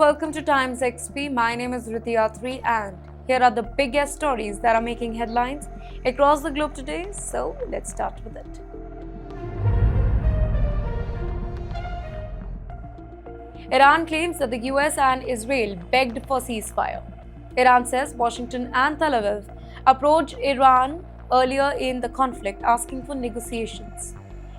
welcome to TimesXP. My name is Driti Atri and here are the biggest stories that are making headlines across the globe today. So let's start with it. Iran claims that the US and Israel begged for ceasefire. Iran says Washington and Tel Aviv approached Iran earlier in the conflict asking for negotiations.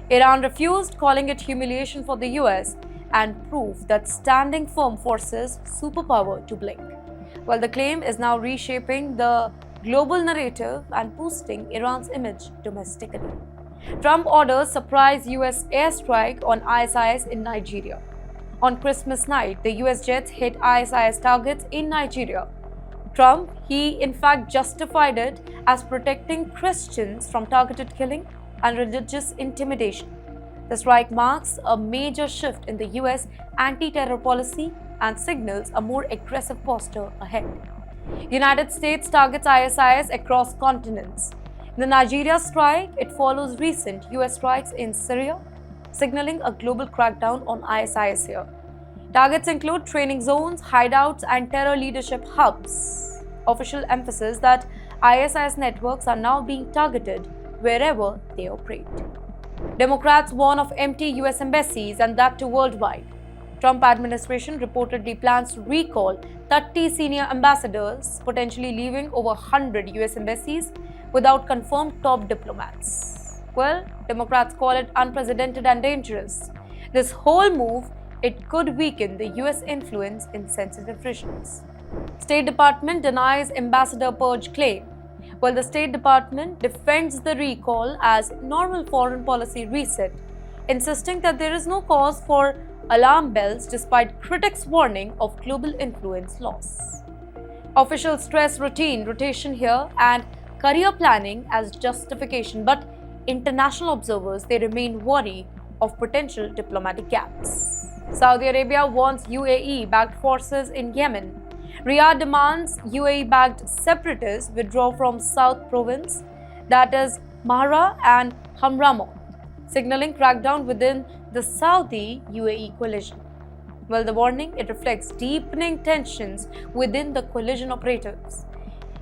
Iran refused, calling it humiliation for the US and proof that standing firm forces superpower to blink. Well, the claim is now reshaping the global narrative and boosting Iran's image domestically. Trump orders surprise US airstrike on ISIS in Nigeria. On Christmas night, the US jets hit ISIS targets in Nigeria. Trump, he in fact justified it as protecting Christians from targeted killing and religious intimidation. The strike marks a major shift in the US anti-terror policy and signals a more aggressive posture ahead. United States targets ISIS across continents. The Nigeria strike, it follows recent US strikes in Syria, signaling a global crackdown on ISIS here. Targets include training zones, hideouts, and terror leadership hubs. Official emphasis that ISIS networks are now being targeted wherever they operate. Democrats warn of empty US embassies and that too worldwide. Trump administration reportedly plans to recall 30 senior ambassadors, potentially leaving over 100 US embassies without confirmed top diplomats. Well, Democrats call it unprecedented and dangerous. This whole move, it could weaken the US influence in sensitive regions. State Department denies ambassador purge claim. Well, the State Department defends the recall as normal foreign policy reset, insisting that there is no cause for alarm bells despite critics' warning of global influence loss. Officials stress rotation here and career planning as justification, but international observers, they remain wary of potential diplomatic gaps. Saudi Arabia wants UAE-backed forces in Yemen. Riyadh demands UAE-backed separatists withdraw from South Province, that is Mahra and Hamraman, signaling crackdown within the Saudi-UAE coalition. Well, the warning, it reflects deepening tensions within the coalition operatives.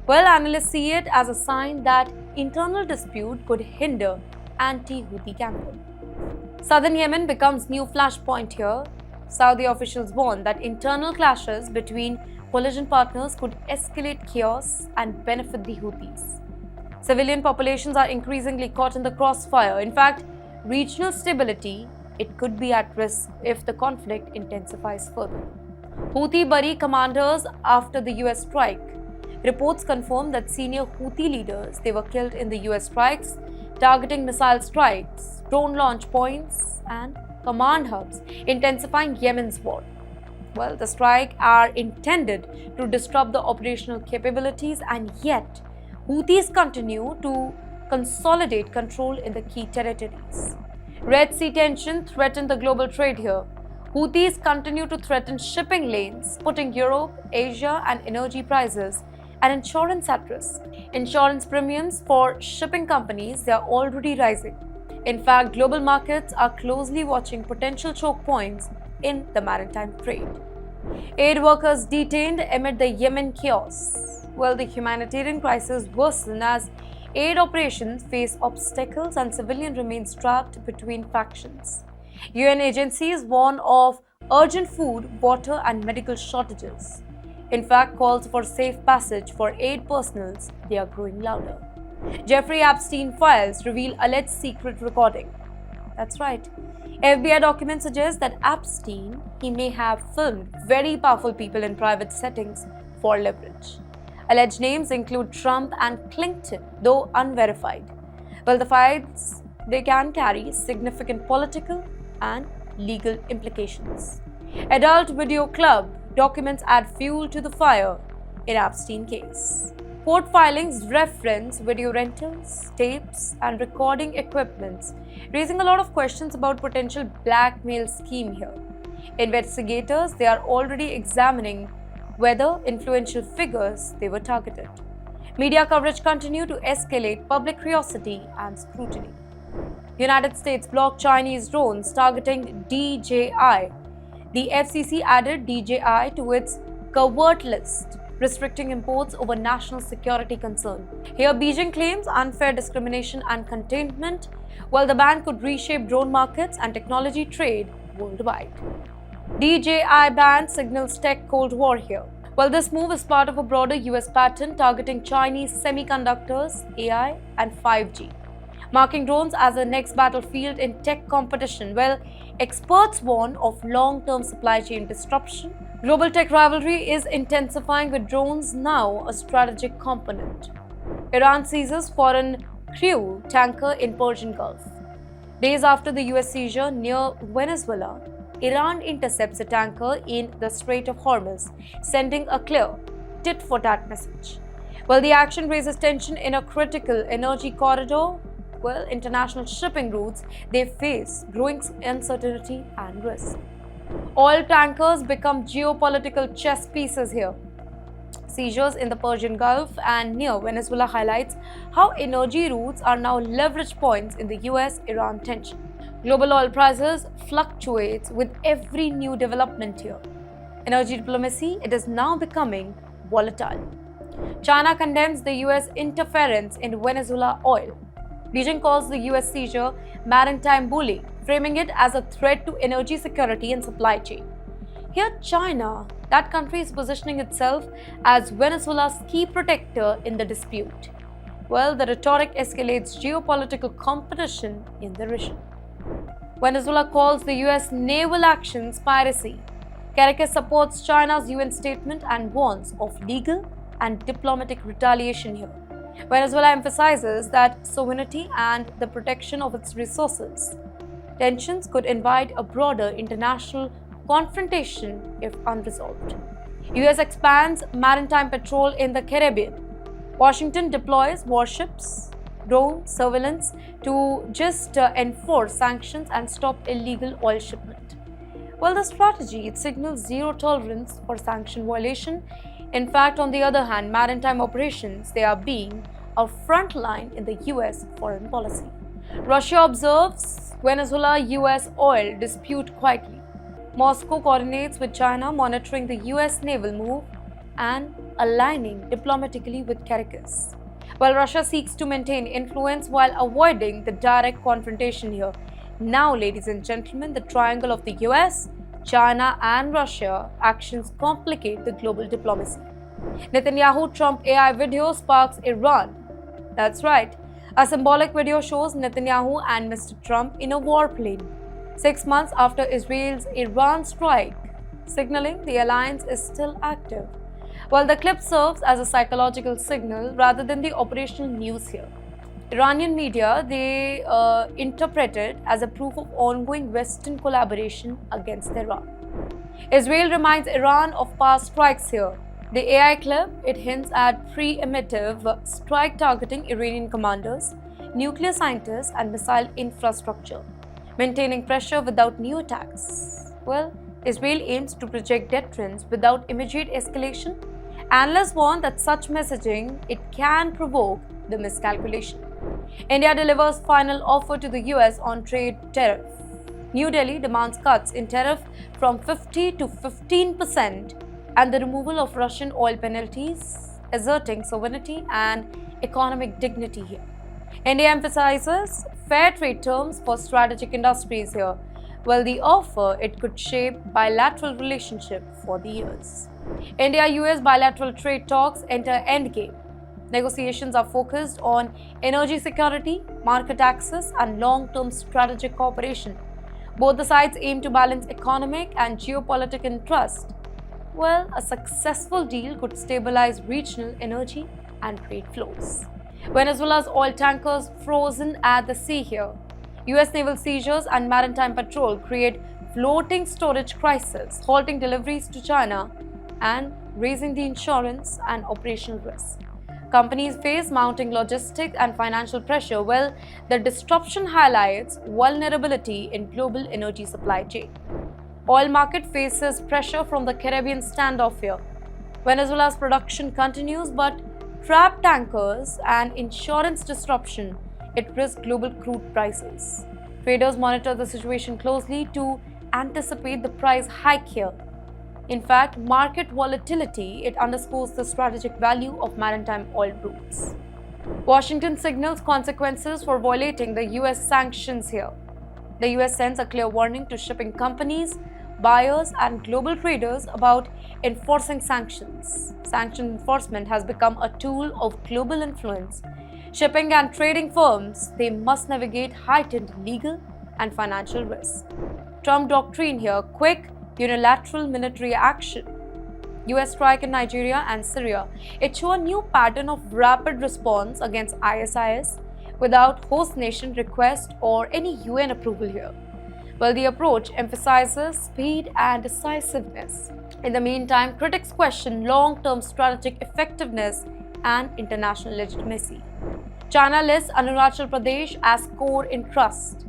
Well, analysts see it as a sign that internal dispute could hinder anti-Houthi campaign. Southern Yemen becomes new flashpoint here. Saudi officials warn that internal clashes between coalition partners could escalate chaos and benefit the Houthis. Civilian populations are increasingly caught in the crossfire. In fact, regional stability, it could be at risk if the conflict intensifies further. Houthi bury commanders after the US strike. Reports confirm that senior Houthi leaders, they were killed in the US strikes, targeting missile strikes, drone launch points, and command hubs, intensifying Yemen's war. Well, the strikes are intended to disrupt the operational capabilities, and yet Houthis continue to consolidate control in the key territories. Red Sea tension threatened the global trade here. Houthis continue to threaten shipping lanes, putting Europe, Asia, and energy prices and insurance at risk. Insurance premiums for shipping companies, they are already rising. In fact, global markets are closely watching potential choke points in the maritime trade. Aid workers detained amid the Yemen chaos. Well, the humanitarian crisis worsened as aid operations face obstacles and civilians remain trapped between factions. UN agencies warn of urgent food, water, and medical shortages. In fact, calls for safe passage for aid personnel, they are growing louder. Jeffrey Epstein files reveal alleged secret recording. That's right. FBI documents suggest that Epstein, he may have filmed very powerful people in private settings for leverage. Alleged names include Trump and Clinton, though unverified. Well, the files, they can carry significant political and legal implications. Adult Video Club documents add fuel to the fire in Epstein case. Court filings reference video rentals, tapes, and recording equipments, raising a lot of questions about potential blackmail scheme here. Investigators, they are already examining whether influential figures, they were targeted. Media coverage continued to escalate public curiosity and scrutiny. United States blocked Chinese drones targeting DJI. The FCC added DJI to its covert list, restricting imports over national security concern. Here, Beijing claims unfair discrimination and containment, while the ban could reshape drone markets and technology trade worldwide. DJI ban signals tech Cold War here. Well, this move is part of a broader US pattern targeting Chinese semiconductors, AI, and 5G, marking drones as the next battlefield in tech competition. Well, experts warn of long-term supply chain disruption. Global tech rivalry is intensifying with drones now a strategic component. Iran seizes foreign crew tanker in Persian Gulf. Days after the US seizure near Venezuela, Iran intercepts a tanker in the Strait of Hormuz, sending a clear tit-for-tat message. While the action raises tension in a critical energy corridor, international shipping routes, they face growing uncertainty and risk. Oil tankers become geopolitical chess pieces here. Seizures in the Persian Gulf and near Venezuela highlights how energy routes are now leverage points in the US-Iran tension. Global oil prices fluctuate with every new development here. Energy diplomacy, it is now becoming volatile. China condemns the US interference in Venezuela oil. Beijing calls the US seizure maritime bullying, framing it as a threat to energy security and supply chain. Here, China, that country is positioning itself as Venezuela's key protector in the dispute. The rhetoric escalates geopolitical competition in the region. Venezuela calls the US naval actions piracy. Caracas supports China's UN statement and warns of legal and diplomatic retaliation here. Venezuela emphasizes that sovereignty and the protection of its resources. Tensions could invite a broader international confrontation if unresolved. US expands maritime patrol in the Caribbean. Washington deploys warships, drone surveillance to just enforce sanctions and stop illegal oil shipment. The strategy, it signals zero tolerance for sanction violation. In fact, on the other hand, maritime operations, they are being a front line in the US foreign policy. Russia observes Venezuela-US oil dispute quietly. Moscow coordinates with China, monitoring the US naval move and aligning diplomatically with Caracas. While Russia seeks to maintain influence while avoiding the direct confrontation here. Now, ladies and gentlemen, the triangle of the US, China and Russia actions complicate the global diplomacy. Netanyahu-Trump AI video sparks Iran. That's right. A symbolic video shows Netanyahu and Mr. Trump in a warplane, 6 months after Israel's Iran strike, signaling the alliance is still active. The clip serves as a psychological signal rather than the operational news here. Iranian media, they interpret it as a proof of ongoing Western collaboration against Iran. Israel reminds Iran of past strikes here. The AI clip, it hints at pre-emptive strike targeting Iranian commanders, nuclear scientists and missile infrastructure, maintaining pressure without new attacks. Israel aims to project deterrence without immediate escalation. Analysts warn that such messaging, it can provoke the miscalculation. India delivers final offer to the US on trade tariff. New Delhi demands cuts in tariff from 50 to 15% and the removal of Russian oil penalties, asserting sovereignty and economic dignity here. India emphasizes fair trade terms for strategic industries here. The offer, it could shape bilateral relationship for the years. India-US bilateral trade talks enter endgame. Negotiations are focused on energy security, market access, and long-term strategic cooperation. Both the sides aim to balance economic and geopolitical interest. A successful deal could stabilize regional energy and trade flows. Venezuela's oil tankers frozen at the sea here. US naval seizures and maritime patrol create floating storage crises, halting deliveries to China and raising the insurance and operational risk. Companies face mounting logistic and financial pressure. The disruption highlights vulnerability in global energy supply chain. Oil market faces pressure from the Caribbean standoff here. Venezuela's production continues, but trapped tankers and insurance disruption, it risks global crude prices. Traders monitor the situation closely to anticipate the price hike here. In fact, market volatility, it underscores the strategic value of maritime oil routes. Washington signals consequences for violating the US sanctions here. The US sends a clear warning to shipping companies, buyers, and global traders about enforcing sanctions. Sanction enforcement has become a tool of global influence. Shipping and trading firms, they must navigate heightened legal and financial risk. Trump doctrine here: quick, unilateral military action. US strike in Nigeria and Syria. It shows a new pattern of rapid response against ISIS without host nation request or any UN approval here. Well, the approach emphasizes speed and decisiveness. In the meantime, critics question long-term strategic effectiveness and international legitimacy. China lists Arunachal Pradesh as core interest.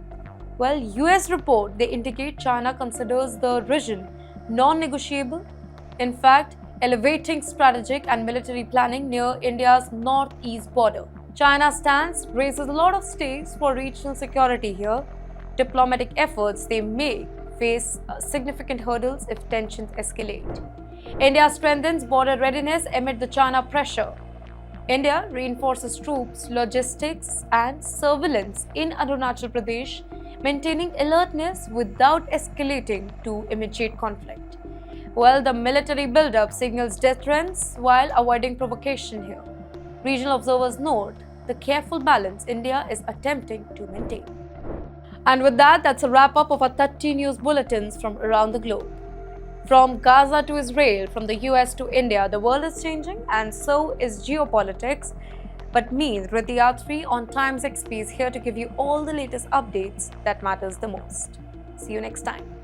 Well, US report, they indicate China considers the region non-negotiable. In fact, elevating strategic and military planning near India's northeast border. China's stance raises a lot of stakes for regional security here. Diplomatic efforts, they may face significant hurdles if tensions escalate. India strengthens border readiness amid the China pressure. India reinforces troops, logistics, and surveillance in Arunachal Pradesh, maintaining alertness without escalating to immediate conflict. Well, the military buildup signals deterrence while avoiding provocation here. Regional observers note the careful balance India is attempting to maintain. And with that, that's a wrap up of our 30 news bulletins from around the globe. From Gaza to Israel, from the US to India, the world is changing and so is geopolitics. But me, Driti Atri on TimesXP is here to give you all the latest updates that matters the most. See you next time.